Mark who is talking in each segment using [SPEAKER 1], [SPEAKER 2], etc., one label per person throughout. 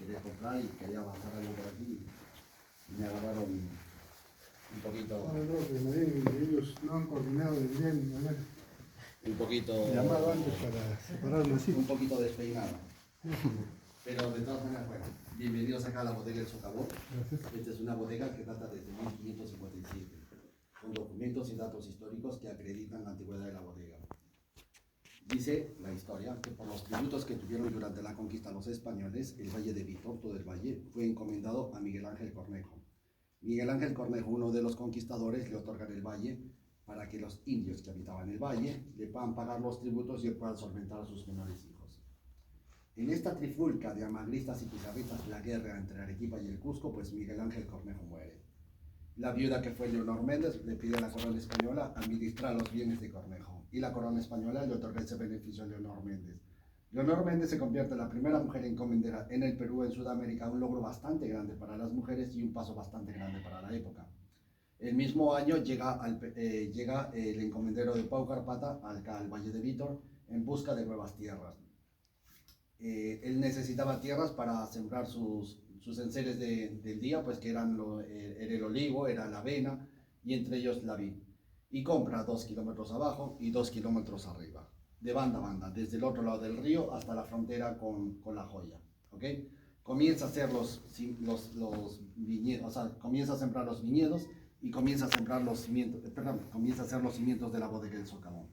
[SPEAKER 1] quería comprar y quería avanzar algo por aquí. Y me agarraron un poquito.
[SPEAKER 2] Ellos no han coordinado bien, a ver.
[SPEAKER 1] Un poquito.
[SPEAKER 2] Llamado antes para separarlo así.
[SPEAKER 1] Un poquito despeinado. Pero de todas maneras, bueno, bienvenidos acá a la bodega del Socavón. Esta es una bodega que data desde 1557, con documentos y datos históricos que acreditan la antigüedad de la bodega. Dice la historia que por los tributos que tuvieron durante la conquista los españoles, el valle de Vítor, todo el valle, fue encomendado a Miguel Ángel Cornejo. Miguel Ángel Cornejo, uno de los conquistadores, le otorgan el valle para que los indios que habitaban el valle le puedan pagar los tributos y puedan solventar a sus menores hijos. En esta trifulca de amagristas y pizarristas, la guerra entre Arequipa y el Cusco, pues Miguel Ángel Cornejo muere. La viuda, que fue Leonor Méndez, le pide a la corona española administrar los bienes de Cornejo, y la corona española le otorga ese beneficio a Leonor Méndez. Leonor Méndez se convierte en la primera mujer encomendera en el Perú, en Sudamérica, un logro bastante grande para las mujeres y un paso bastante grande para la época. El mismo año llega el encomendero de Pau Carpata acá al Valle de Vítor en busca de nuevas tierras. Él necesitaba tierras para sembrar sus enseres del día, pues que eran era el olivo, era la avena y entre ellos la vid. Y compra 2 kilómetros abajo y 2 kilómetros arriba, de banda a banda, desde el otro lado del río hasta la frontera con La Joya. ¿Okay? Comienza a hacer los viñedos, o sea, comienza a sembrar los viñedos y comienza a sembrar los cimientos, comienza a hacer los cimientos de la bodega del Socavón.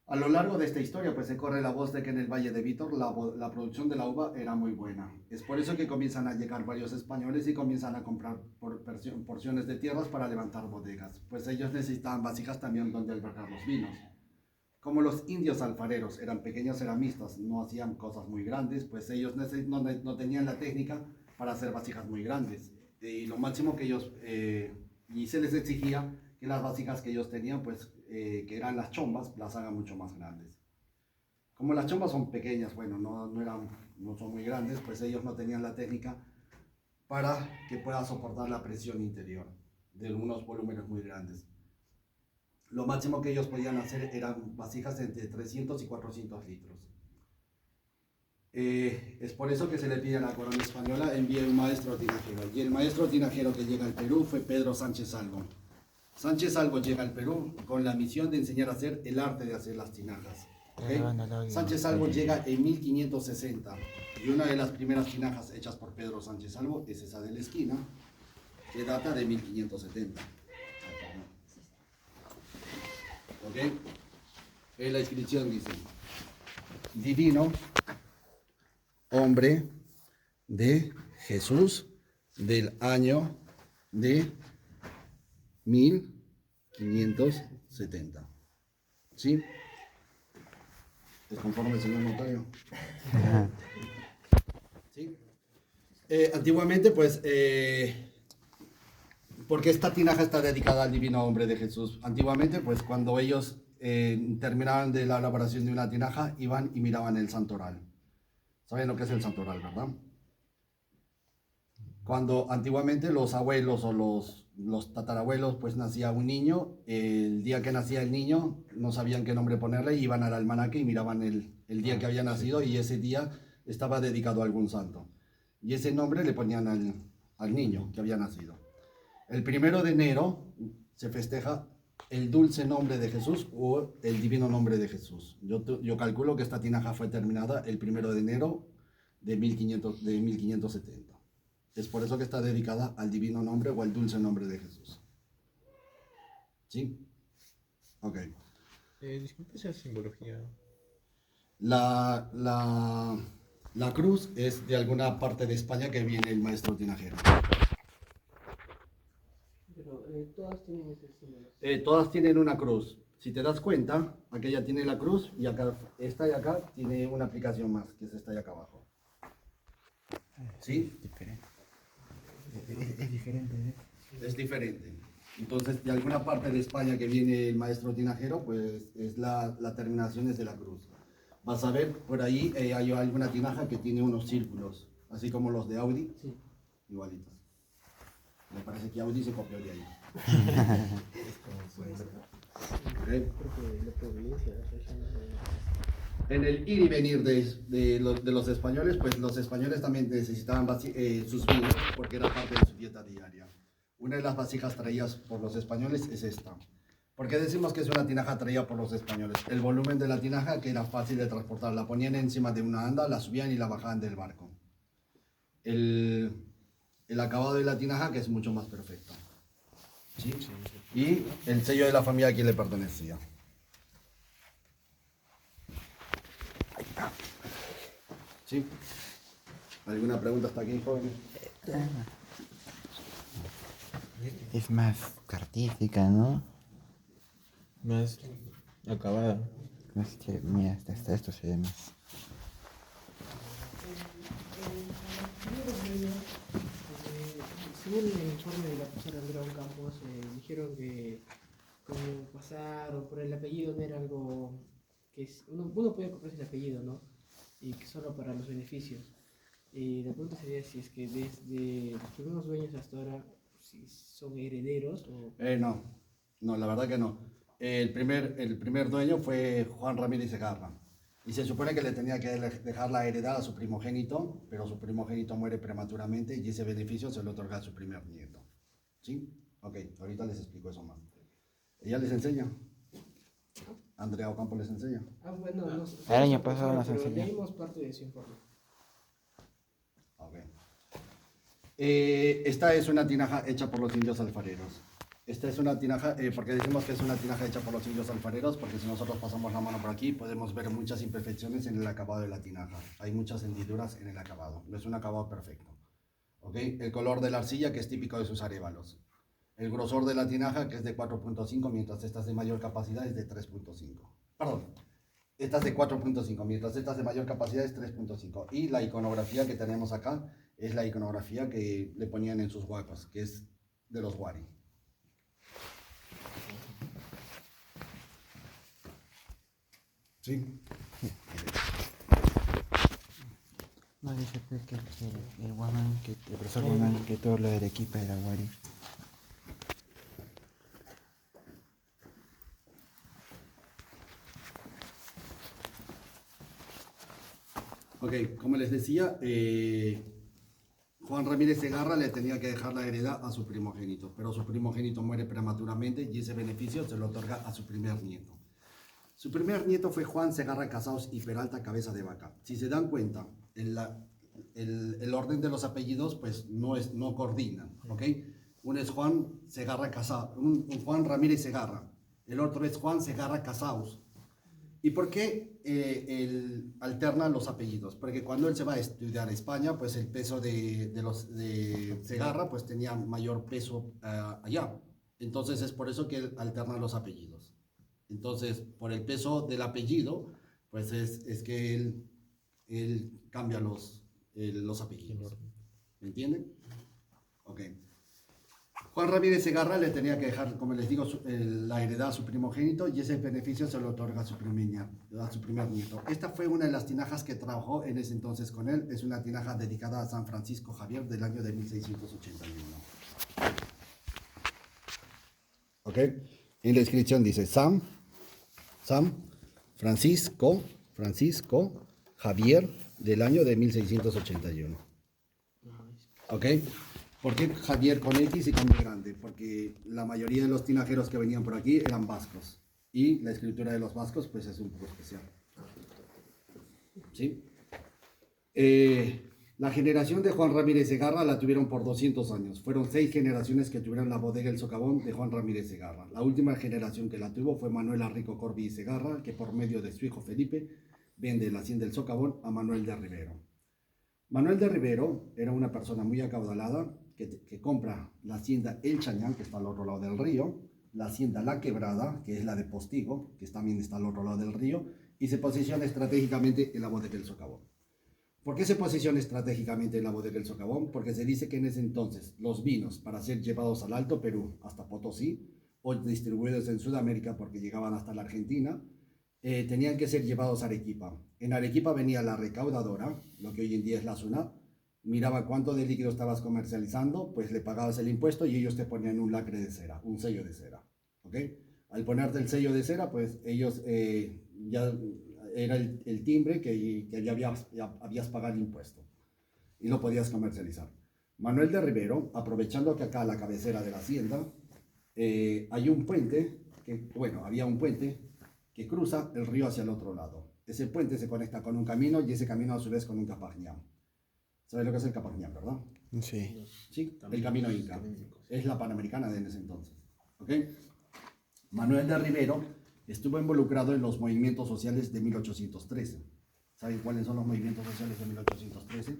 [SPEAKER 1] A lo largo de esta historia, pues se corre la voz de que en el Valle de Vítor la producción de la uva era muy buena. Es por eso que comienzan a llegar varios españoles y comienzan a comprar porciones de tierras para levantar bodegas, pues ellos necesitaban vasijas también donde albergar los vinos. Como los indios alfareros eran pequeños ceramistas, no hacían cosas muy grandes, pues ellos no tenían la técnica para hacer vasijas muy grandes. Y lo máximo que ellos, y se les exigía que las vasijas que ellos tenían, pues que eran las chombas, las hagan mucho más grandes. Como las chombas son pequeñas, bueno, no son muy grandes, pues ellos no tenían la técnica para que pueda soportar la presión interior de unos volúmenes muy grandes. Lo máximo que ellos podían hacer eran vasijas entre 300 y 400 litros. Es por eso que se le pide a la corona española envíe un maestro tinajero. Y el maestro tinajero que llega al Perú fue Pedro Sánchez Salvo. Sánchez Salvo llega al Perú con la misión de enseñar a hacer el arte de hacer las tinajas. ¿Okay? Sánchez Salvo llega en 1560 y una de las primeras tinajas hechas por Pedro Sánchez Salvo es esa de la esquina, que data de 1570. ¿Okay? En la inscripción dice: divino hombre de Jesús del año de 1570. ¿Sí? ¿Es conforme, señor notario? ¿Sí? Antiguamente, pues, porque esta tinaja está dedicada al divino hombre de Jesús. Antiguamente, pues, cuando ellos terminaban de la elaboración de una tinaja, iban y miraban el santoral. ¿Saben lo que es el santoral, verdad? Cuando antiguamente los abuelos o los tatarabuelos, pues nacía un niño, el día que nacía el niño no sabían qué nombre ponerle, iban al almanaque y miraban el día que había nacido, y ese día estaba dedicado a algún santo. Y ese nombre le ponían al niño que había nacido. El 1 de enero se festeja el dulce nombre de Jesús o el divino nombre de Jesús. Yo calculo que esta tinaja fue terminada el 1 de enero de 1570. Es por eso que está dedicada al divino nombre o al dulce nombre de Jesús. ¿Sí? Ok.
[SPEAKER 3] Disculpe esa simbología.
[SPEAKER 1] La cruz es de alguna parte de España que viene el maestro tinajero.
[SPEAKER 4] Pero todas tienen ese símbolo.
[SPEAKER 1] Todas tienen una cruz. Si te das cuenta, aquella tiene la cruz y acá, esta de acá tiene una aplicación más, que es esta de acá abajo. ¿Sí?
[SPEAKER 2] Es diferente, ¿eh?
[SPEAKER 1] Es diferente. Entonces, de alguna parte de España que viene el maestro tinajero, pues es la terminación es de la cruz. Vas a ver, por ahí hay alguna tinaja que tiene unos círculos, así como los de Audi,
[SPEAKER 4] Sí.
[SPEAKER 1] igualitos. Me parece que Audi se copió de ahí.
[SPEAKER 3] Es como
[SPEAKER 1] ¿Okay?
[SPEAKER 4] Creo que la provincia, las regiones
[SPEAKER 1] En el ir y venir de los españoles, pues los españoles también necesitaban sus vinos porque era parte de su dieta diaria. Una de las vasijas traídas por los españoles es esta. ¿Por qué decimos que es una tinaja traída por los españoles? El volumen de la tinaja, que era fácil de transportar, la ponían encima de una anda, la subían y la bajaban del barco. El acabado de la tinaja, que es mucho más perfecto. ¿Sí? Y el sello de la familia a quien le pertenecía. ¿Sí? ¿Alguna pregunta hasta aquí, jóvenes?
[SPEAKER 5] Es más cartífica, ¿no?
[SPEAKER 3] Más acabada.
[SPEAKER 5] Más que, mira, hasta esto se ve más.
[SPEAKER 4] Según el informe de la profesora Andrea Campos, dijeron que como pasar o por el apellido no era algo que uno puede comprarse el apellido, ¿no? Y que solo para los beneficios. Y la pregunta sería si es que desde los primeros dueños hasta ahora si son herederos o...
[SPEAKER 1] No, la verdad que no. El primer dueño fue Juan Ramírez Segarra. Y se supone que le tenía que dejar la heredad a su primogénito, pero su primogénito muere prematuramente y ese beneficio se lo otorga a su primer nieto. ¿Sí? Ok, ahorita les explico eso más. Ella les enseña. Andrea Ocampo les enseña.
[SPEAKER 4] Bueno, no,
[SPEAKER 5] El año pasado nos
[SPEAKER 4] pero
[SPEAKER 5] enseñó.
[SPEAKER 4] leímos parte de su informe.
[SPEAKER 1] Ok. Esta es una tinaja hecha por los indios alfareros. Esta es una tinaja, porque decimos que es una tinaja hecha por los indios alfareros, porque si nosotros pasamos la mano por aquí podemos ver muchas imperfecciones en el acabado de la tinaja. Hay muchas hendiduras en el acabado, no es un acabado perfecto. ¿Ok? El color de la arcilla, que es típico de sus arévalos. El grosor de la tinaja, que es de 4.5, mientras esta es de mayor capacidad es de 3.5. Perdón, esta es de 4.5, mientras esta es de mayor capacidad es 3.5. Y la iconografía que tenemos acá es la iconografía que le ponían en sus huacos, que es de los Wari. Sí.
[SPEAKER 5] No dice pues que el Guamán, que el profesor Guamán, que todo lo de Arequipa era Guari.
[SPEAKER 1] Ok, como les decía, Juan Ramírez Segarra le tenía que dejar la heredad a su primogénito, pero su primogénito muere prematuramente y ese beneficio se lo otorga a su primer nieto. Su primer nieto fue Juan Segarra Casaus y Peralta Cabeza de Vaca. Si se dan cuenta, el orden de los apellidos pues no coordinan, ¿ok? Uno es Juan Segarra Casaus, Juan Ramírez Segarra, el otro es Juan Segarra Casaus. ¿Y por qué alternan los apellidos? Porque cuando él se va a estudiar a España, pues el peso de Segarra pues tenía mayor peso allá. Entonces es por eso que él alterna los apellidos. Entonces, por el peso del apellido, pues es que él cambia los apellidos. ¿Me entienden? Ok. Juan Ramírez Segarra le tenía que dejar, como les digo, la heredad a su primogénito y ese beneficio se lo otorga a su primer nieto. Esta fue una de las tinajas que trabajó en ese entonces con él. Es una tinaja dedicada a San Francisco Javier del año de 1681. ¿Ok? En la descripción dice San Francisco Javier del año de 1681. ¿Ok? ¿Por qué Javier con X y con B grande? Porque la mayoría de los tinajeros que venían por aquí eran vascos. Y la escritura de los vascos pues es un poco especial. ¿Sí? La generación de Juan Ramírez Segarra la tuvieron por 200 años. Fueron 6 generaciones que tuvieron la bodega El Socavón de Juan Ramírez Segarra. La última generación que la tuvo fue Manuel Arrico Corbi y Segarra, que por medio de su hijo Felipe vende la hacienda El Socavón a Manuel de Rivero. Manuel de Rivero era una persona muy acaudalada que compra la hacienda El Chañán, que está al otro lado del río, la hacienda La Quebrada, que es la de Postigo, que también está al otro lado del río, y se posiciona estratégicamente en la bodega El Socavón. ¿Por qué se posiciona estratégicamente en la bodega El Socavón? Porque se dice que en ese entonces los vinos, para ser llevados al Alto Perú, hasta Potosí, o distribuidos en Sudamérica porque llegaban hasta la Argentina, tenían que ser llevados a Arequipa. En Arequipa venía la recaudadora, lo que hoy en día es la SUNAT, miraba cuánto de líquido estabas comercializando, pues le pagabas el impuesto y ellos te ponían un lacre de cera, un sello de cera. ¿Ok? Al ponerte el sello de cera, pues ellos ya era el timbre que ya habías pagado el impuesto y lo podías comercializar. Manuel de Rivero, aprovechando que acá a la cabecera de la hacienda hay un puente, había un puente que cruza el río hacia el otro lado. Ese puente se conecta con un camino y ese camino a su vez con un Capañán. ¿Sabes lo que es el Capañán, verdad?
[SPEAKER 5] Sí.
[SPEAKER 1] Sí, el camino Inca. Es la Panamericana de ese entonces. ¿Ok? Manuel de Rivero estuvo involucrado en los movimientos sociales de 1813. ¿Saben cuáles son los movimientos sociales de 1813?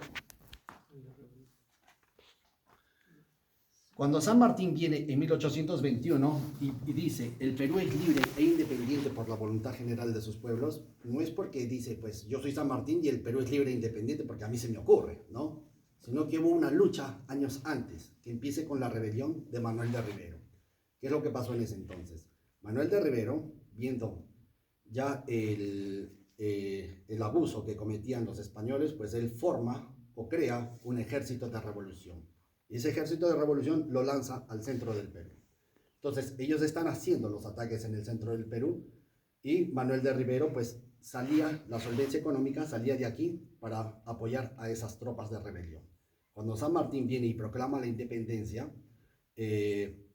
[SPEAKER 1] Cuando San Martín viene en 1821 y dice, el Perú es libre e independiente por la voluntad general de sus pueblos, no es porque dice, pues yo soy San Martín y el Perú es libre e independiente porque a mí se me ocurre, ¿no? Sino que hubo una lucha años antes, que empiece con la rebelión de Manuel de Rivero. ¿Qué es lo que pasó en ese entonces? Manuel de Rivero, viendo ya el abuso que cometían los españoles, pues él forma o crea un ejército de revolución. Y ese ejército de revolución lo lanza al centro del Perú. Entonces, ellos están haciendo los ataques en el centro del Perú y Manuel de Rivero, pues salía, la solvencia económica salía de aquí para apoyar a esas tropas de rebelión. Cuando San Martín viene y proclama la independencia, en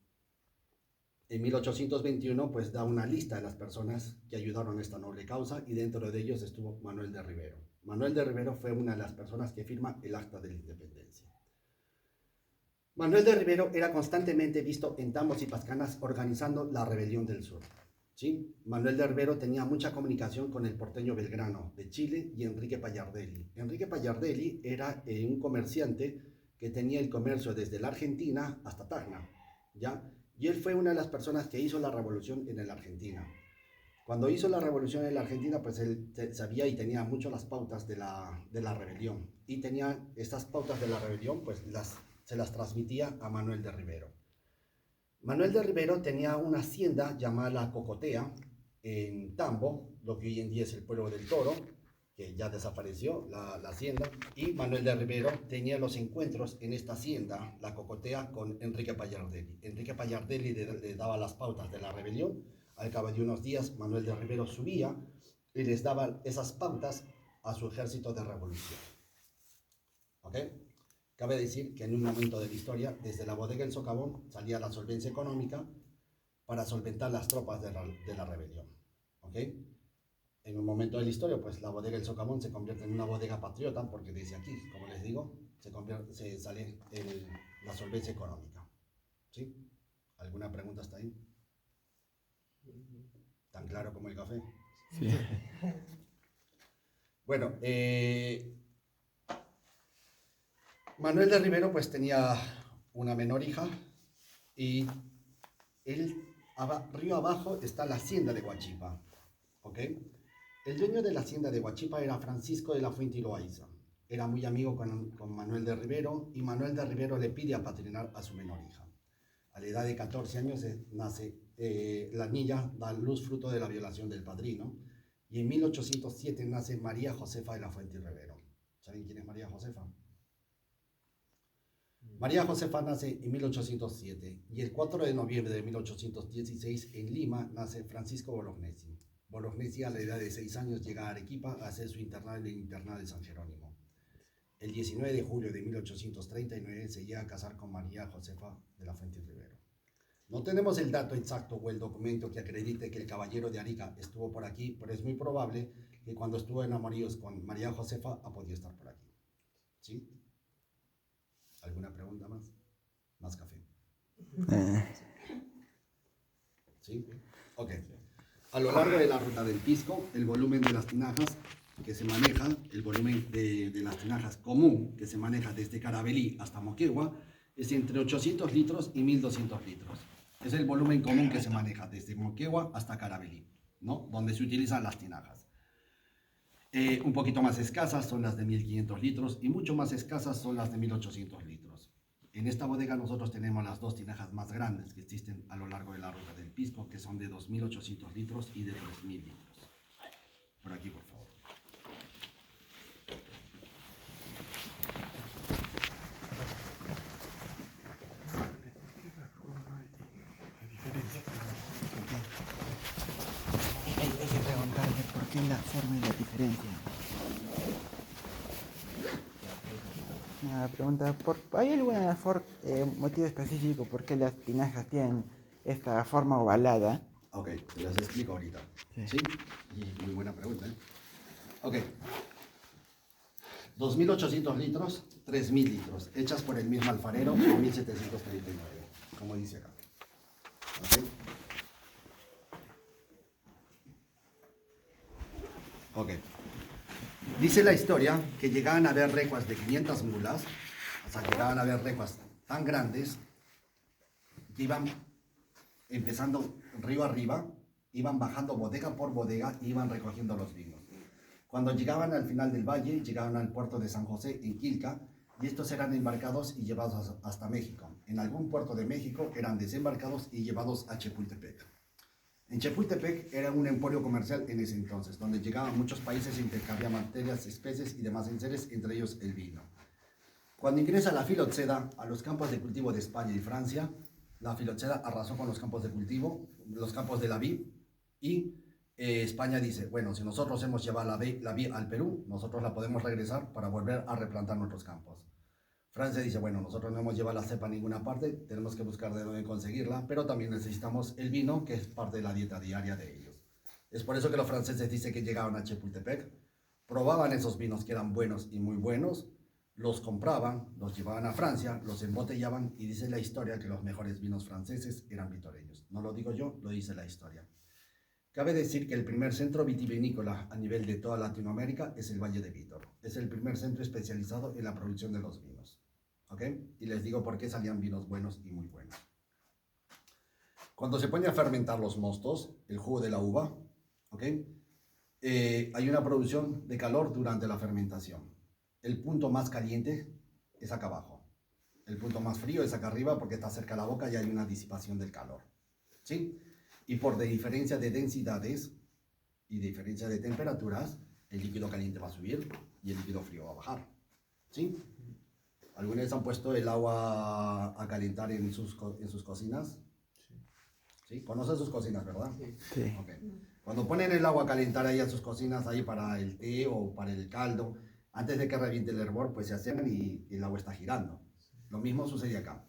[SPEAKER 1] 1821, pues da una lista de las personas que ayudaron a esta noble causa y dentro de ellos estuvo Manuel de Rivero. Manuel de Rivero fue una de las personas que firma el Acta de la Independencia. Manuel de Rivero era constantemente visto en Tambos y Pascanas organizando la rebelión del sur. ¿Sí? Manuel de Rivero tenía mucha comunicación con el porteño Belgrano de Chile y Enrique Pallardelli. Enrique Pallardelli era un comerciante que tenía el comercio desde la Argentina hasta Tacna, ¿ya? Y él fue una de las personas que hizo la revolución en la Argentina. Cuando hizo la revolución en la Argentina, pues él sabía y tenía mucho las pautas de la rebelión. Y tenía estas pautas de la rebelión, pues se las transmitía a Manuel de Rivero. Manuel de Rivero tenía una hacienda llamada La Cocotea en Tambo, lo que hoy en día es el Pueblo del Toro, que ya desapareció la hacienda, y Manuel de Rivero tenía los encuentros en esta hacienda, La Cocotea, con Enrique Pallardelli. Enrique Pallardelli le daba las pautas de la rebelión. Al cabo de unos días, Manuel de Rivero subía y les daba esas pautas a su ejército de revolución. ¿Ok? Cabe decir que en un momento de la historia, desde la bodega El Socavón, salía la solvencia económica para solventar las tropas de la rebelión. ¿Ok? En un momento de la historia, pues la bodega El Socavón se convierte en una bodega patriota, porque desde aquí, como les digo, se sale la solvencia económica. ¿Sí? ¿Alguna pregunta hasta ahí? ¿Tan claro como el café?
[SPEAKER 3] Sí.
[SPEAKER 1] Bueno, Manuel de Rivero pues tenía una menor hija y río abajo está la hacienda de Huachipa, ¿ok? El dueño de la hacienda de Huachipa era Francisco de la Fuente y Loaiza. Era muy amigo con Manuel de Rivero y Manuel de Rivero le pide apadrinar a su menor hija. A la edad de 14 años nace, la niña da luz fruto de la violación del padrino y en 1807 nace María Josefa de la Fuente y Rivero. ¿Saben quién es María Josefa? María Josefa nace en 1807 y el 4 de noviembre de 1816 en Lima nace Francisco Bolognesi. Bolognesi a la edad de 6 años llega a Arequipa a hacer su internado en el internado de San Jerónimo. El 19 de julio de 1839 se llega a casar con María Josefa de la Fuente y Rivero. No tenemos el dato exacto o el documento que acredite que el caballero de Arica estuvo por aquí, pero es muy probable que cuando estuvo en amoríos con María Josefa ha podido estar por aquí. ¿Sí? ¿Alguna pregunta más? Más café. ¿Sí? Ok. A lo largo de la ruta del Pisco, el volumen de las tinajas que se maneja, el volumen de las tinajas común que se maneja desde Caravelí hasta Moquegua, es entre 800 litros y 1200 litros. Es el volumen común que se maneja desde Moquegua hasta Caravelí, ¿no? Donde se utilizan las tinajas. Un poquito más escasas son las de 1500 litros y mucho más escasas son las de 1800 litros. En esta bodega nosotros tenemos las dos tinajas más grandes que existen a lo largo de la ruta del Pisco, que son de 2800 litros y de 3000 litros. Por aquí, por favor.
[SPEAKER 5] Hay que preguntarle por qué la forma de diferencia. Una pregunta, ¿hay algún motivo específico por qué las tinajas tienen esta forma ovalada?
[SPEAKER 1] Ok, te las explico ahorita.
[SPEAKER 5] Sí.
[SPEAKER 1] ¿Sí? Y muy buena pregunta, ¿eh? Ok. 2.800 litros, 3.000 litros, hechas por el mismo alfarero en 1739, como dice acá. Ok. Dice la historia que llegaban a haber recuas de 500 mulas, o sea, llegaban a haber recuas tan grandes que iban empezando río arriba, iban bajando bodega por bodega y iban recogiendo los vinos. Cuando llegaban al final del valle, llegaban al puerto de San José en Quilca, y estos eran embarcados y llevados hasta México. En algún puerto de México eran desembarcados y llevados a Chapultepec. En Chapultepec era un emporio comercial en ese entonces, donde llegaban muchos países e intercambiaban materias, especies y demás enseres, entre ellos el vino. Cuando ingresa la filoxera a los campos de cultivo de España y Francia, la filoxera arrasó con los campos de cultivo, los campos de la vid, y España dice, bueno, si nosotros hemos llevado la vid al Perú, nosotros la podemos regresar para volver a replantar nuestros campos. Francia dice, bueno, nosotros no hemos llevado la cepa a ninguna parte, tenemos que buscar de dónde conseguirla, pero también necesitamos el vino, que es parte de la dieta diaria de ellos. Es por eso que los franceses dicen que llegaban a Chapultepec, probaban esos vinos que eran buenos y muy buenos, los compraban, los llevaban a Francia, los embotellaban, y dice la historia que los mejores vinos franceses eran vitoreños. No lo digo yo, lo dice la historia. Cabe decir que el primer centro vitivinícola a nivel de toda Latinoamérica es el Valle de Vítor. Es el primer centro especializado en la producción de los vinos. ¿Ok? Y les digo por qué salían vinos buenos y muy buenos. Cuando se pone a fermentar los mostos, el jugo de la uva, ¿ok? Hay una producción de calor durante la fermentación. El punto más caliente es acá abajo. El punto más frío es acá arriba porque está cerca de la boca y hay una disipación del calor. ¿Sí? Y por diferencia de densidades y diferencia de temperaturas, el líquido caliente va a subir y el líquido frío va a bajar. ¿Sí? ¿Alguna vez han puesto el agua a calentar en sus cocinas? ¿Sí? ¿Conocen sus cocinas, verdad?
[SPEAKER 5] Sí.
[SPEAKER 1] Okay. Cuando ponen el agua a calentar ahí en sus cocinas, ahí para el té o para el caldo, antes de que reviente el hervor, pues se acercan y el agua está girando. Lo mismo sucede acá.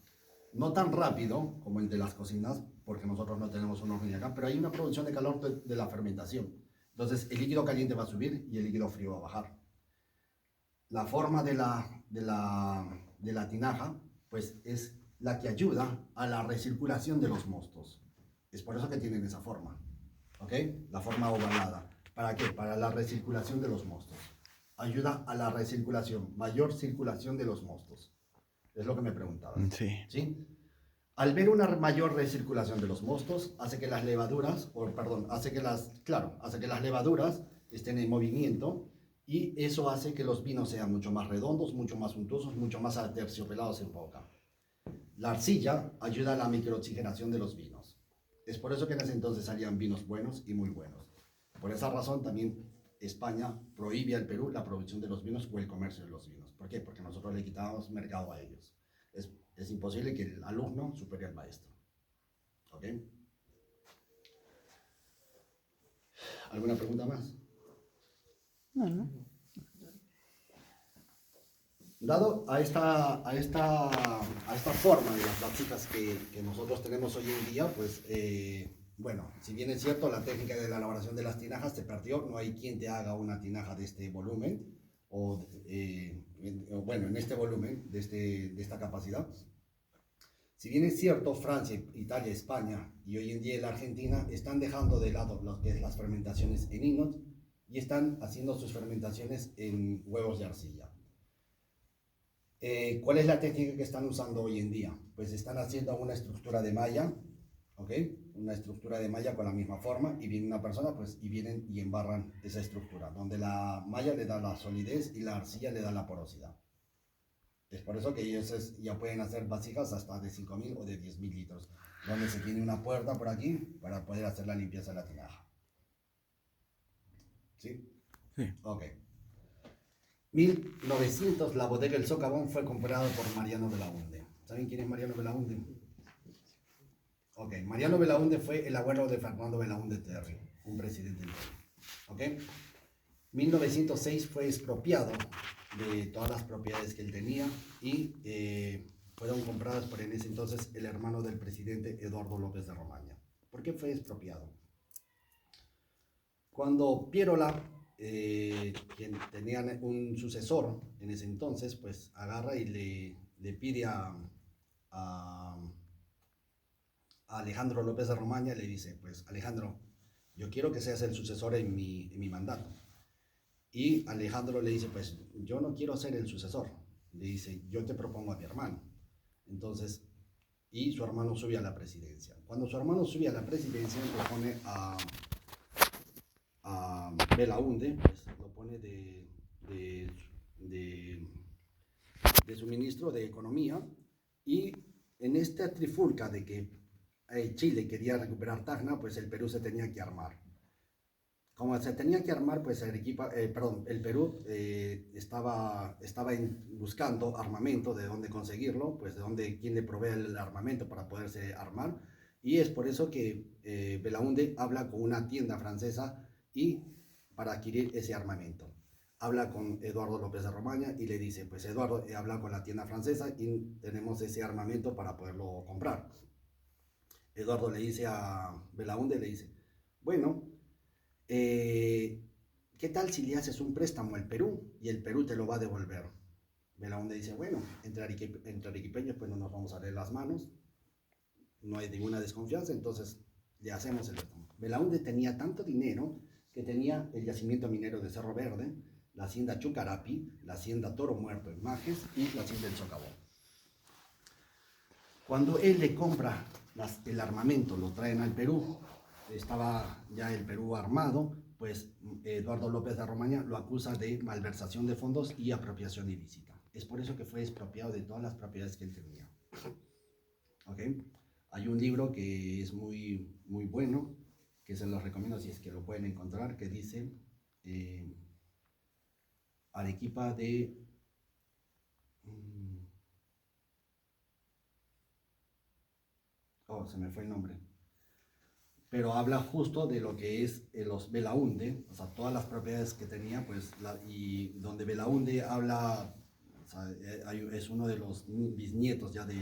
[SPEAKER 1] No tan rápido como el de las cocinas, porque nosotros no tenemos un horno acá, pero hay una producción de calor de la fermentación. Entonces el líquido caliente va a subir y el líquido frío va a bajar. La forma de la tinaja, pues es la que ayuda a la recirculación de los mostos. Es por eso que tienen esa forma, ¿ok? La forma ovalada. ¿Para qué? Para la recirculación de los mostos. Ayuda a la recirculación, mayor circulación de los mostos. Es lo que me preguntabas.
[SPEAKER 5] Sí.
[SPEAKER 1] ¿Sí? Al ver una mayor recirculación de los mostos, hace que las levaduras, hace que las levaduras estén en movimiento, y eso hace que los vinos sean mucho más redondos, mucho más untuosos, mucho más aterciopelados en boca. La arcilla ayuda a la microoxigenación de los vinos. Es por eso que en ese entonces salían vinos buenos y muy buenos. Por esa razón también España prohíbe al Perú la producción de los vinos o el comercio de los vinos. ¿Por qué? Porque nosotros le quitábamos mercado a ellos. Es imposible que el alumno supere al maestro. ¿Ok? ¿Alguna pregunta más?
[SPEAKER 5] No.
[SPEAKER 1] Dado a esta forma de las vasijas que nosotros tenemos hoy en día, pues, bueno, si bien es cierto, la técnica de la elaboración de las tinajas se perdió, no hay quien te haga una tinaja de este volumen, en este volumen, de esta capacidad. Si bien es cierto, Francia, Italia, España y hoy en día la Argentina están dejando de lado lo que es las fermentaciones en inox y están haciendo sus fermentaciones en huevos de arcilla. ¿Cuál es la técnica que están usando hoy en día? Pues están haciendo una estructura de malla, ¿ok? Una estructura de malla con la misma forma, y viene una persona, pues, y vienen y embarran esa estructura, donde la malla le da la solidez y la arcilla le da la porosidad. Es por eso que ellos ya pueden hacer vasijas hasta de 5.000 o de 10.000 litros, donde se tiene una puerta por aquí para poder hacer la limpieza de la tinaja. ¿Sí?
[SPEAKER 5] Sí.
[SPEAKER 1] Ok. 1900, la bodega El Socavón fue comprada por Mariano Belaunde. ¿Saben quién es Mariano Belaunde? Ok, Mariano Belaunde fue el abuelo de Fernando Belaunde Terry, un presidente del Perú. Ok. 1906 fue expropiado de todas las propiedades que él tenía y fueron compradas por en ese entonces el hermano del presidente Eduardo López de Romaña. ¿Por qué fue expropiado? Cuando Pierola, quien tenía un sucesor en ese entonces, pues agarra y le pide a Alejandro López de Romaña, le dice, pues Alejandro, yo quiero que seas el sucesor en mi mandato. Y Alejandro le dice, pues yo no quiero ser el sucesor. Le dice, yo te propongo a mi hermano. Entonces, y su hermano sube a la presidencia. Cuando su hermano sube a la presidencia, propone a Belaúnde, pues lo pone de su ministro de Economía, y en esta trifulca de que Chile quería recuperar Tacna, pues el Perú se tenía que armar. Como se tenía que armar, pues el Perú estaba buscando armamento, de dónde conseguirlo, pues quién le provee el armamento para poderse armar, y es por eso que Belaúnde habla con una tienda francesa y para adquirir ese armamento. Habla con Eduardo López de Romaña y le dice, pues Eduardo, habla con la tienda francesa y tenemos ese armamento para poderlo comprar. Eduardo le dice a Belaúnde, le dice, bueno, ¿qué tal si le haces un préstamo al Perú y el Perú te lo va a devolver? Belaúnde dice, bueno, entre arequipeños pues no nos vamos a leer las manos, no hay ninguna desconfianza, entonces le hacemos el préstamo. Belaúnde tenía tanto dinero que tenía el yacimiento minero de Cerro Verde, la hacienda Chucarapi, la hacienda Toro Muerto en Majes y la hacienda El Socavón. Cuando él le compra el armamento, lo traen al Perú, estaba ya el Perú armado, pues Eduardo López de Romaña lo acusa de malversación de fondos y apropiación ilícita. Es por eso que fue expropiado de todas las propiedades que él tenía. ¿Ok? Hay un libro que es muy, muy bueno, que se los recomiendo si es que lo pueden encontrar, que dice Arequipa de... se me fue el nombre. Pero habla justo de lo que es los Belaúnde, o sea, todas las propiedades que tenía, pues, y donde Belaúnde habla, o sea, es uno de los bisnietos ya de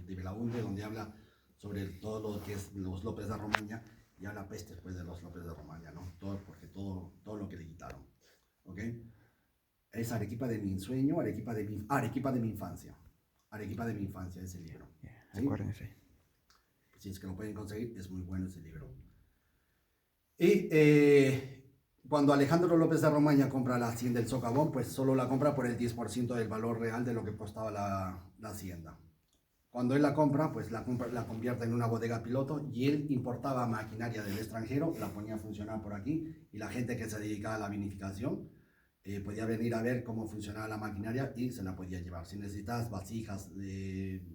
[SPEAKER 1] Belaúnde, donde habla sobre todo lo que es los López de Romaña, y habla pestes pues de los López de Romaña, ¿no? Porque todo lo que le quitaron, ¿ok? Es Arequipa de mi ensueño, Arequipa de mi infancia. Arequipa de mi infancia, ese libro. ¿Sí?
[SPEAKER 5] Acuérdense.
[SPEAKER 1] Si es que lo pueden conseguir, es muy bueno ese libro. Y cuando Alejandro López de Romaña compra la hacienda del Socavón, pues solo la compra por el 10% del valor real de lo que costaba la hacienda. Cuando él la compra, pues la convierte en una bodega piloto y él importaba maquinaria del extranjero, la ponía a funcionar por aquí y la gente que se dedicaba a la vinificación podía venir a ver cómo funcionaba la maquinaria y se la podía llevar. Si necesitas vasijas,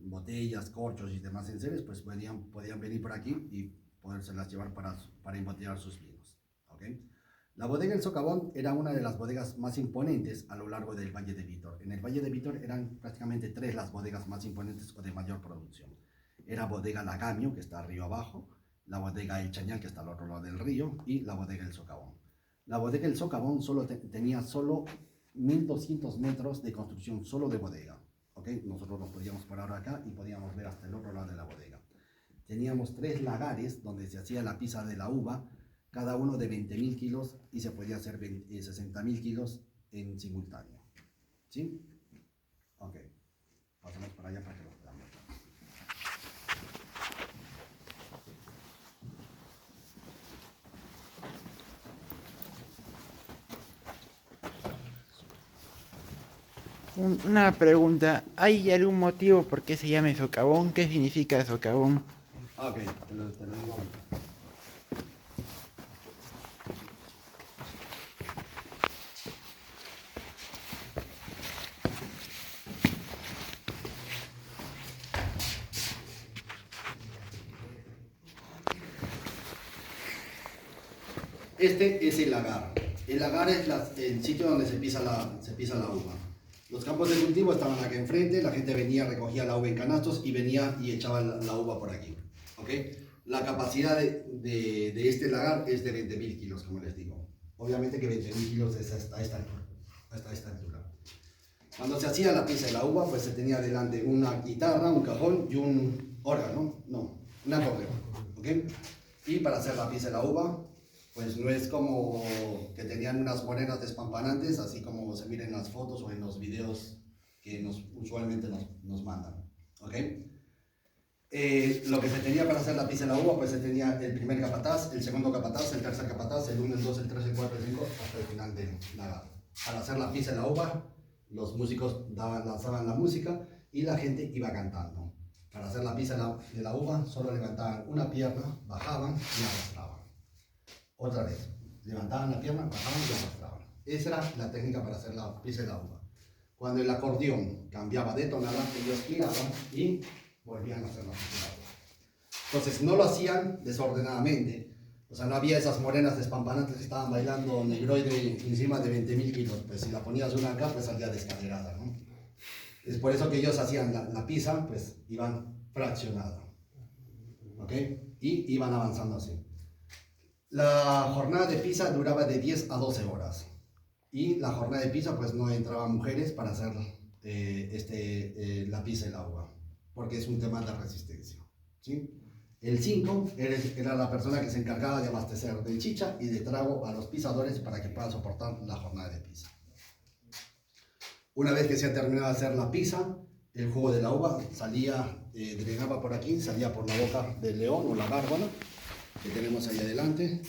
[SPEAKER 1] botellas, corchos y demás enseres, pues podían venir por aquí y podérselas llevar para embotellar sus vinos. ¿Okay? La bodega El Socavón era una de las bodegas más imponentes a lo largo del Valle de Vítor. En el Valle de Vítor eran prácticamente 3 las bodegas más imponentes o de mayor producción. Era bodega Lagamio, que está río abajo, la bodega El Chañal, que está al otro lado del río, y la bodega El Socavón. La bodega El Socavón tenía solo 1200 metros de construcción, solo de bodega. ¿Okay? Nosotros nos podíamos parar acá y podíamos ver hasta el otro lado de la bodega. Teníamos 3 lagares donde se hacía la pisa de la uva, cada uno de 20.000 kilos y se podía hacer 60.000 kilos en simultáneo. ¿Sí? Ok. Pasamos para allá para que lo veamos.
[SPEAKER 5] Una pregunta, ¿hay algún motivo por qué se llama socavón? ¿Qué significa socavón?
[SPEAKER 1] Ok, te lo digo. Este es el lagar. El lagar es el sitio donde se pisa la uva. Los campos de cultivo estaban aquí enfrente, la gente venía, recogía la uva en canastos y venía y echaba la uva por aquí. ¿Okay? La capacidad de este lagar es de 20.000 kilos, como les digo. Obviamente que 20.000 kilos es hasta esta altura. Cuando se hacía la pizza de la uva, pues se tenía delante una guitarra, un cajón y un órgano, no, un acordeón, ¿ok? Y para hacer la pizza de la uva, pues no es como que tenían unas morenas despampanantes, así como se miren en las fotos o en los videos que usualmente nos mandan, ¿ok? Lo que se tenía para hacer la pizza de la uva, pues se tenía el primer capataz, el segundo capataz, el tercer capataz, el 1, el 2, el 3, el 4, el 5, hasta el final de la gala. Para hacer la pizza de la uva, los músicos lanzaban la música y la gente iba cantando. Para hacer la pizza de la uva, solo levantaban una pierna, bajaban y arrastraban. Otra vez, levantaban la pierna, bajaban y arrastraban. Esa era la técnica para hacer la pizza de la uva. Cuando el acordeón cambiaba de tonada, ellos giraban y volvían a hacer la pizza de la uva. Entonces no lo hacían desordenadamente. O sea, no había esas morenas despampanantes que estaban bailando negroide encima de 20.000 kilos. Pues si la ponías una acá, pues salía descaderada, ¿no? Es por eso que ellos hacían la pizza, pues iban fraccionada, ¿ok? Y iban avanzando así. La jornada de pizza duraba de 10 a 12 horas. Y la jornada de pizza, pues no entraban mujeres para hacer la pizza y el agua, porque es un tema de resistencia, ¿sí? El 5 era la persona que se encargaba de abastecer de chicha y de trago a los pisadores para que puedan soportar la jornada de pizza. Una vez que se ha terminado de hacer la pizza, el jugo de la uva salía, drenaba por aquí, salía por la boca del león o la gárgola, que tenemos ahí adelante.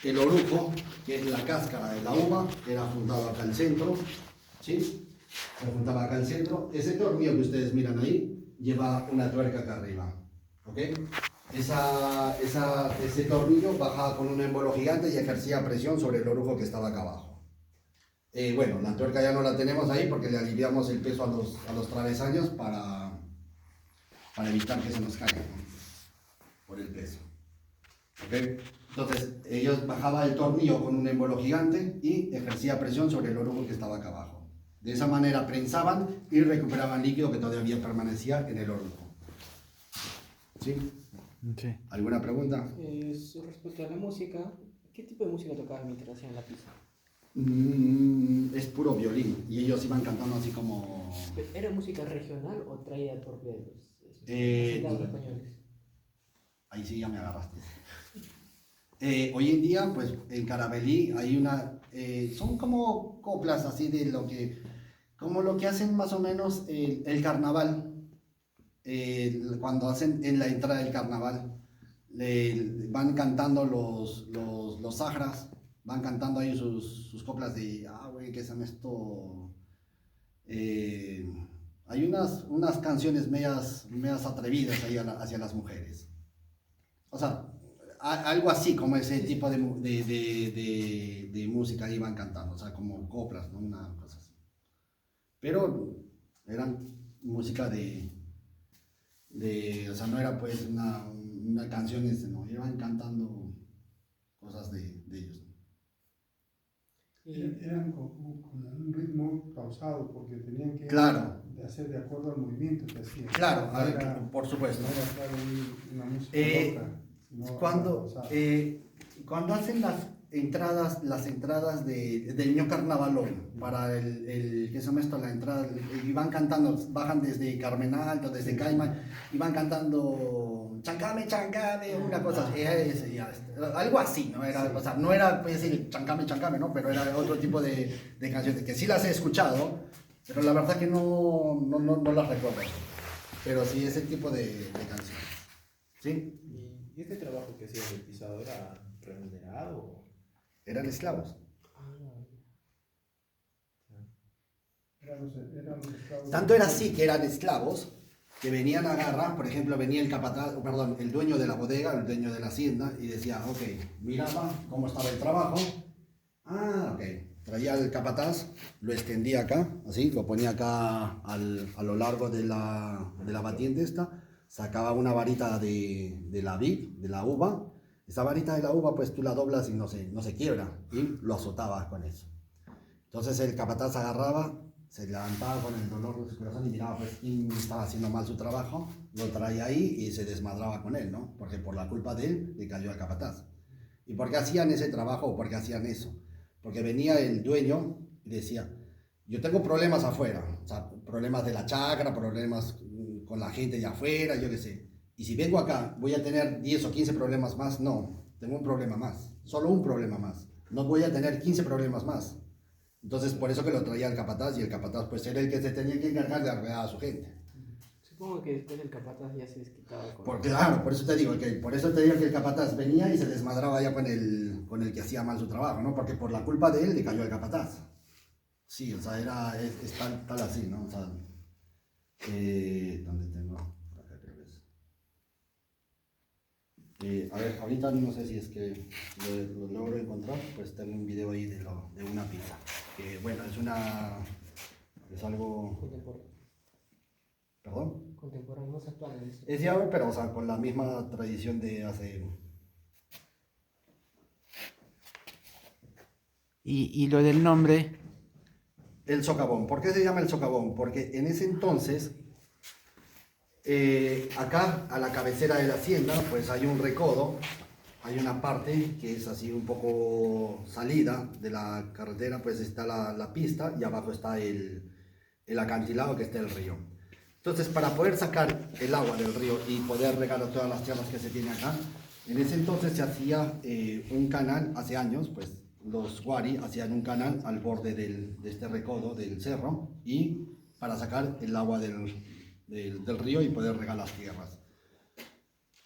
[SPEAKER 1] El orujo, que es la cáscara de la uva, era juntado acá al centro, ¿sí? Se juntaba acá al centro. Ese tornillo que ustedes miran ahí lleva una tuerca acá arriba, ¿ok? Ese tornillo bajaba con un émbolo gigante y ejercía presión sobre el orujo que estaba acá abajo. Bueno, la tuerca ya no la tenemos ahí porque le aliviamos el peso a los travesaños para evitar que se nos caigan, ¿no? Por el peso. ¿Ok? Entonces, ellos bajaban el tornillo con un émbolo gigante y ejercía presión sobre el orujo que estaba acá abajo. De esa manera prensaban y recuperaban líquido que todavía permanecía en el orujo. ¿Sí?
[SPEAKER 5] Sí.
[SPEAKER 1] ¿Alguna pregunta?
[SPEAKER 4] Respecto a la música, ¿qué tipo de música tocaban mientras hacían la pizza?
[SPEAKER 1] Es puro violín y ellos iban cantando así como...
[SPEAKER 4] ¿Era música regional o traída propia de los españoles?
[SPEAKER 1] Ahí sí ya me agarraste. Hoy en día, pues en Carabalí hay son como coplas así de como lo que hacen más o menos el carnaval. Cuando hacen en la entrada del carnaval, van cantando los sagras, van cantando ahí sus coplas de, güey, ¿qué son esto? Hay unas canciones medias atrevidas ahí hacia las mujeres. O sea, algo así como ese tipo de música ahí van cantando, o sea, como coplas, ¿no? Una cosa así. Pero eran música o sea, no era pues una canción, no, iban cantando cosas de ellos.
[SPEAKER 2] Eran con un ritmo pausado porque tenían que hacer de acuerdo al movimiento que hacían.
[SPEAKER 1] Claro, por supuesto.
[SPEAKER 2] No era claro, una música loca.
[SPEAKER 1] Cuando hacen las entradas del Ño Carnavalón para ¿qué se llama esto? La entrada, y van cantando, bajan desde Carmen Alto, desde Caima, y van cantando chancame, chancame, una cosa así, algo así, ¿no? O sea, no era pues, el chancame, chancame, ¿no? Pero era otro tipo de canciones, que sí las he escuchado, pero la verdad que no las recuerdo. Pero sí, ese tipo de canciones. ¿Sí?
[SPEAKER 3] ¿Y este trabajo que hacía el pisado era remunerado?
[SPEAKER 1] Eran esclavos.
[SPEAKER 2] Eran los esclavos.
[SPEAKER 1] Tanto era así que eran esclavos que venían a agarrar, por ejemplo, venía el dueño de la bodega, el dueño de la hacienda, y decía, ok, miraba cómo estaba el trabajo. Ok. Traía el capataz, lo extendía acá, así, lo ponía acá a lo largo de la batiente esta, sacaba una varita de la vid, de la uva. Esa varita de la uva, pues tú la doblas y no se quiebra, y lo azotabas con eso. Entonces el capataz agarraba, se levantaba con el dolor de su corazón y miraba pues quién estaba haciendo mal su trabajo, lo traía ahí y se desmadraba con él, ¿no? Porque por la culpa de él le cayó al capataz. ¿Y por qué hacían ese trabajo o por qué hacían eso? Porque venía el dueño y decía, yo tengo problemas afuera, o sea, problemas de la chacra, problemas con la gente de afuera, yo qué sé. Y si vengo acá, ¿voy a tener 10 o 15 problemas más? No, tengo un problema más, solo un problema más. No voy a tener 15 problemas más. Entonces, por eso que lo traía el capataz, y el capataz pues era el que se tenía que encargar de arreglar a su gente.
[SPEAKER 4] Supongo que después el capataz ya se desquitaba con...
[SPEAKER 1] Claro, por eso te digo que el capataz venía y se desmadraba ya con el que hacía mal su trabajo, ¿no? Porque por la culpa de él le cayó el capataz. Sí, o sea, es tal así, ¿no? O sea, ¿dónde tengo? Por acá creo que es. A ver, ahorita no sé si es que lo logro encontrar, pues tengo un video ahí de una pizza. Que bueno, es algo... ¿Perdón?
[SPEAKER 4] Contemporáneo, no se actual.
[SPEAKER 1] Es llave, pero o sea, con la misma tradición de hace...
[SPEAKER 5] Y lo del nombre,
[SPEAKER 1] El socavón. ¿Por qué se llama el socavón? Porque en ese entonces, acá a la cabecera de la hacienda, pues hay un recodo, hay una parte que es así un poco salida de la carretera, pues está la pista y abajo está el acantilado que está el río. Entonces, para poder sacar el agua del río y poder regar todas las tierras que se tiene acá, en ese entonces se hacía un canal, hace años, pues los Wari hacían un canal al borde de este recodo del cerro y para sacar el agua del río y poder regar las tierras.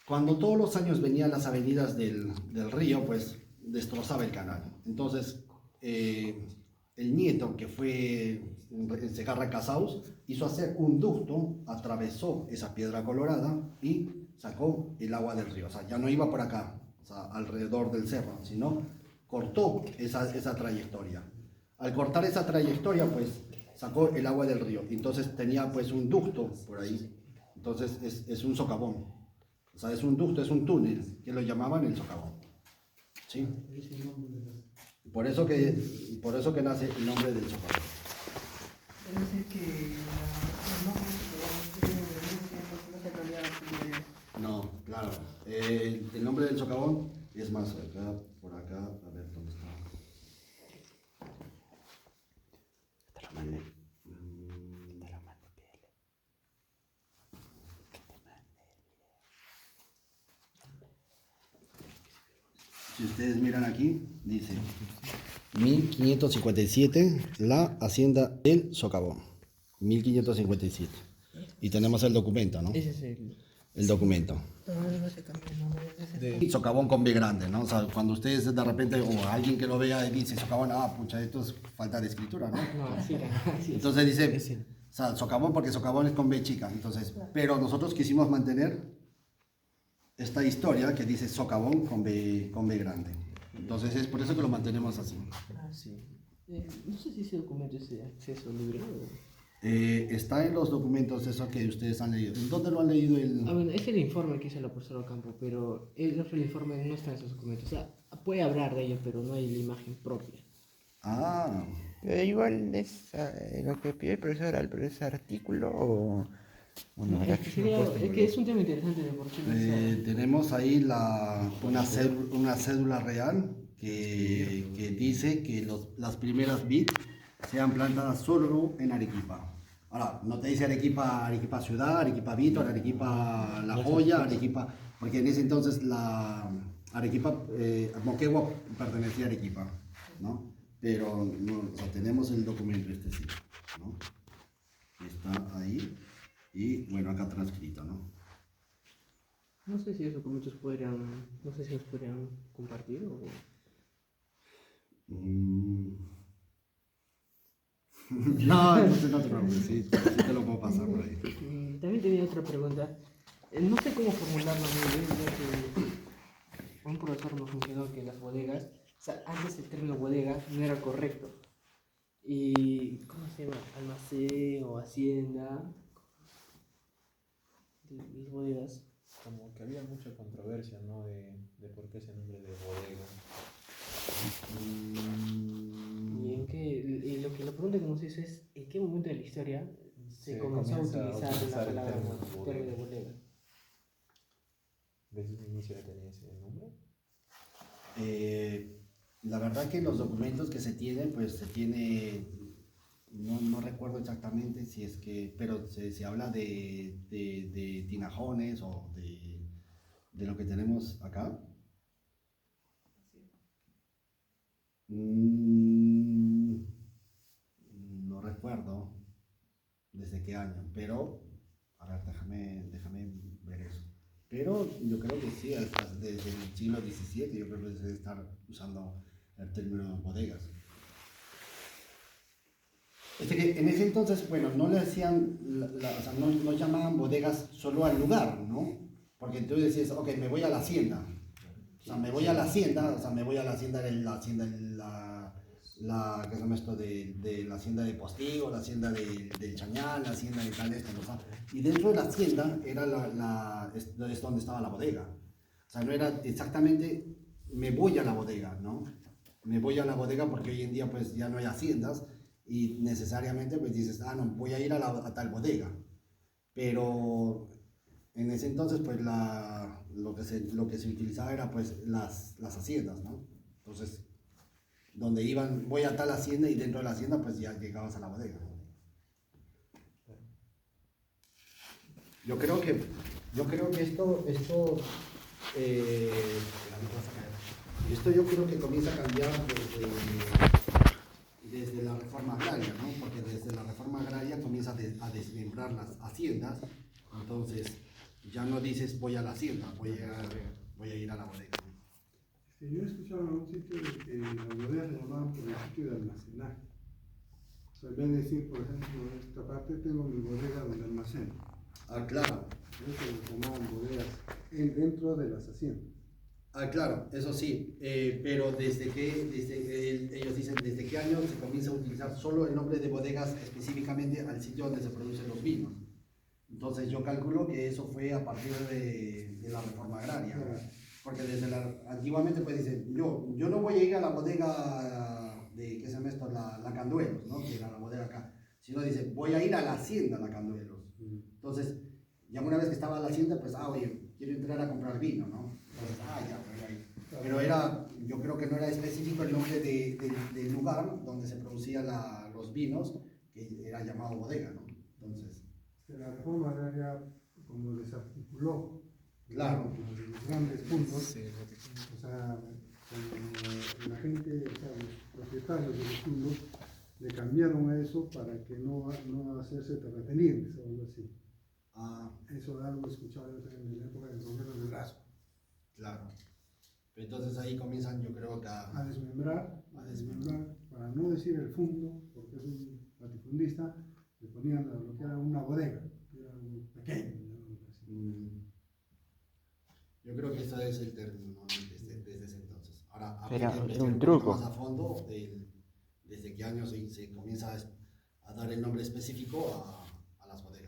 [SPEAKER 1] Cuando todos los años venían las avenidas del río, pues destrozaba el canal. Entonces, el nieto, que fue en Segarra Casaus, hizo hacer un ducto, atravesó esa piedra colorada y sacó el agua del río. O sea, ya no iba por acá, o sea, alrededor del cerro, sino cortó esa trayectoria. Al cortar esa trayectoria, pues sacó el agua del río. Entonces tenía pues un ducto por ahí. Entonces es un socavón. O sea, es un ducto, es un túnel, que lo llamaban el socavón. ¿Sí? Por eso que nace el nombre del socavón. No, claro. El nombre del socavón es más acá, por acá, a ver dónde está.
[SPEAKER 5] te lo mandé.
[SPEAKER 1] Si ustedes miran aquí, dice 1557, la hacienda del socavón. 1557. Y tenemos el documento, ¿no?
[SPEAKER 4] Ese es
[SPEAKER 1] El documento.
[SPEAKER 4] no se cambia el nombre.
[SPEAKER 1] Socavón con B grande, ¿no? O sea, cuando ustedes de repente, o alguien que lo vea y dice socavón, pucha, esto es falta de escritura, ¿no?
[SPEAKER 4] No, así era.
[SPEAKER 1] Entonces dice, o sea, socavón porque socavón es con B chica. Entonces, pero nosotros quisimos mantener esta historia que dice socavón con B grande. Entonces es por eso que lo mantenemos así.
[SPEAKER 4] Sí. No sé si ese documento es de acceso libre
[SPEAKER 1] Está en los documentos eso que ustedes han leído. ¿En dónde lo han leído?
[SPEAKER 4] bueno, es el informe que hizo la profesora Ocampo, pero el otro informe no está en esos documentos. O sea, puede hablar de ello, pero no hay la imagen propia.
[SPEAKER 1] Ah,
[SPEAKER 5] Pero igual es lo que pidió el profesor al profesor artículo o una
[SPEAKER 4] Es que es un tema interesante de por qué
[SPEAKER 1] tenemos ahí una cédula real que dice que las primeras vid sean plantadas solo en Arequipa. Ahora, no te dice Arequipa ciudad, Arequipa Vítor, Arequipa La Joya, Arequipa, porque en ese entonces la Arequipa, Moquegua pertenecía a Arequipa, ¿no? Pero no, o sea, tenemos el documento sí, ¿no? Está ahí y bueno, acá transcrito, ¿no?
[SPEAKER 4] No sé si esos documentos no sé si los podrían compartir o...
[SPEAKER 1] No te preocupes, sí te lo puedo pasar por ahí.
[SPEAKER 4] También tenía otra pregunta. No sé cómo formularla muy bien, ya que un profesor nos mencionó que las bodegas, o sea, antes el término bodega no era correcto. Y, ¿cómo se llama? Almacén o hacienda. Las bodegas.
[SPEAKER 3] Como que había mucha controversia, ¿no? De por qué ese nombre de bodega.
[SPEAKER 4] Y lo que la pregunta que nos hizo es: ¿en qué momento de la historia se comenzó a utilizar la palabra término de bodega?
[SPEAKER 3] ¿Desde un inicio ya tenía ese nombre?
[SPEAKER 1] La verdad que los documentos que se tienen, pues se tiene, no recuerdo exactamente si es que, pero se habla de tinajones o de lo que tenemos acá. No recuerdo desde qué año, pero, a ver, déjame ver eso. Pero yo creo que sí, desde el siglo XVII, yo creo que se debe estar usando el término bodegas. Que en ese entonces, bueno, no le hacían, o sea, no llamaban bodegas solo al lugar, ¿no? Porque tú decías, ok, me voy a la hacienda. O sea, me voy a la hacienda, ¿qué se llama esto? De la hacienda de Postigo, la hacienda del Chañal, la hacienda de tal esto, ¿no? O sea, y dentro de la hacienda era es donde estaba la bodega. O sea, no era exactamente, me voy a la bodega, ¿no? Me voy a la bodega porque hoy en día pues ya no hay haciendas y necesariamente pues dices, no, voy a ir a tal bodega. Pero en ese entonces pues lo que se utilizaba era pues las haciendas, ¿no? Entonces, donde iban, voy a tal hacienda y dentro de la hacienda pues ya llegabas a la bodega, ¿no? Yo creo que esto yo creo que comienza a cambiar desde la reforma agraria, ¿no? Porque desde la reforma agraria comienza a desmembrar las haciendas, entonces ya no dices voy a la hacienda, voy a ir a la bodega.
[SPEAKER 2] Yo he escuchado en un sitio que las bodegas se llamaban por el sitio de almacenaje. O sea, en vez de decir, por ejemplo, en esta parte tengo mi bodega donde almaceno.
[SPEAKER 1] Claro.
[SPEAKER 2] Eso se llamaban bodegas dentro de las haciendas.
[SPEAKER 1] Claro, eso sí, pero ellos dicen, ¿desde qué año se comienza a utilizar solo el nombre de bodegas específicamente al sitio donde se producen los vinos? Entonces yo calculo que eso fue a partir de la reforma agraria, ¿no? Porque antiguamente pues dicen, yo no voy a ir a la bodega ¿qué se llama esto? La Canduelos, ¿no? Que era la bodega acá, sino dice, voy a ir a la hacienda La Canduelos. Entonces, ya una vez que estaba en la hacienda, pues, oye, quiero entrar a comprar vino, ¿no? Entonces, ya, pues ahí. Pero yo creo que no era específico el nombre del lugar donde se producían los vinos, que era llamado bodega, ¿no? Entonces...
[SPEAKER 2] La reforma agraria como desarticuló,
[SPEAKER 1] claro,
[SPEAKER 2] los grandes puntos, sí. O sea, la gente, o sea, los propietarios de los fundos le cambiaron a eso para que no hacerse terratenientes o algo así. Eso es algo escuchado en la época del gobierno de Lazo.
[SPEAKER 1] Claro. Entonces ahí comienzan, yo creo que
[SPEAKER 2] a desmembrar, para no decir el fondo, porque es un latifundista, le ponían lo que era una bodega, que era algo pequeño.
[SPEAKER 1] Yo creo que ese es el término, ¿no? Desde ese entonces. Ahora,
[SPEAKER 5] era un truco.
[SPEAKER 1] Más a fondo, desde qué año se comienza a dar el nombre específico a las bodegas.